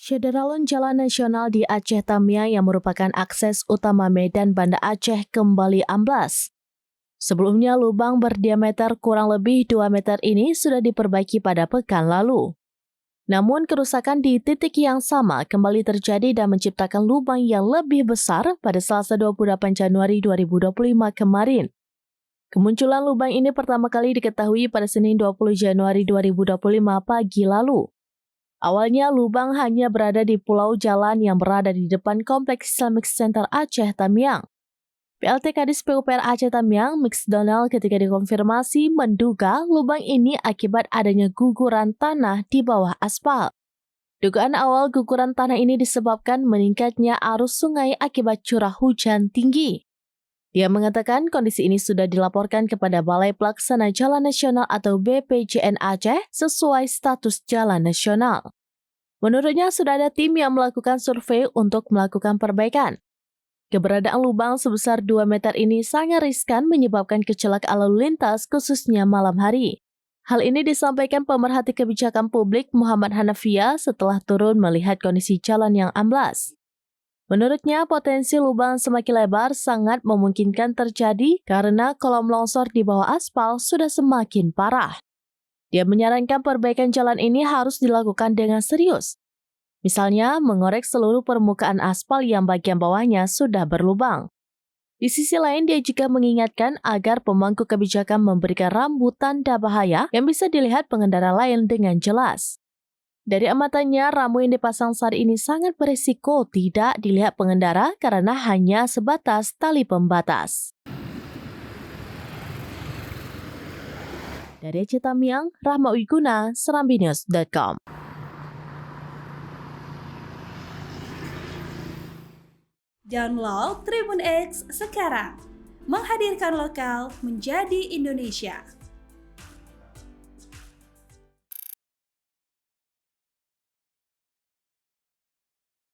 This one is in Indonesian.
Syederalun Jalan Nasional di Aceh Tamiang yang merupakan akses utama Medan Banda Aceh kembali amblas. Sebelumnya, lubang berdiameter kurang lebih 2 meter ini sudah diperbaiki pada pekan lalu. Namun, kerusakan di titik yang sama kembali terjadi dan menciptakan lubang yang lebih besar pada Selasa 28 Januari 2025 kemarin. Kemunculan lubang ini pertama kali diketahui pada Senin 20 Januari 2025 pagi lalu. Awalnya, lubang hanya berada di pulau jalan yang berada di depan Kompleks Islamic Center Aceh Tamiang. PLT Kadis PUPR Aceh Tamiang, Mix Donald ketika dikonfirmasi menduga lubang ini akibat adanya guguran tanah di bawah aspal. Dugaan awal guguran tanah ini disebabkan meningkatnya arus sungai akibat curah hujan tinggi. Dia mengatakan kondisi ini sudah dilaporkan kepada Balai Pelaksana Jalan Nasional atau BPJN Aceh sesuai status jalan nasional. Menurutnya sudah ada tim yang melakukan survei untuk melakukan perbaikan. Keberadaan lubang sebesar 2 meter ini sangat riskan menyebabkan kecelakaan lalu lintas khususnya malam hari. Hal ini disampaikan pemerhati kebijakan publik Muhammad Hanafiah setelah turun melihat kondisi jalan yang amblas. Menurutnya, potensi lubang semakin lebar sangat memungkinkan terjadi karena kolom longsor di bawah aspal sudah semakin parah. Dia menyarankan perbaikan jalan ini harus dilakukan dengan serius. Misalnya, mengorek seluruh permukaan aspal yang bagian bawahnya sudah berlubang. Di sisi lain, dia juga mengingatkan agar pemangku kebijakan memberikan rambu tanda bahaya yang bisa dilihat pengendara lain dengan jelas. Dari amatannya, rambu yang dipasang saat ini sangat berisiko tidak dilihat pengendara karena hanya sebatas tali pembatas. Dari Aceh Tamiang, Rahma Wiguna, serambinews.com. Download Tribun X sekarang, menghadirkan lokal menjadi Indonesia.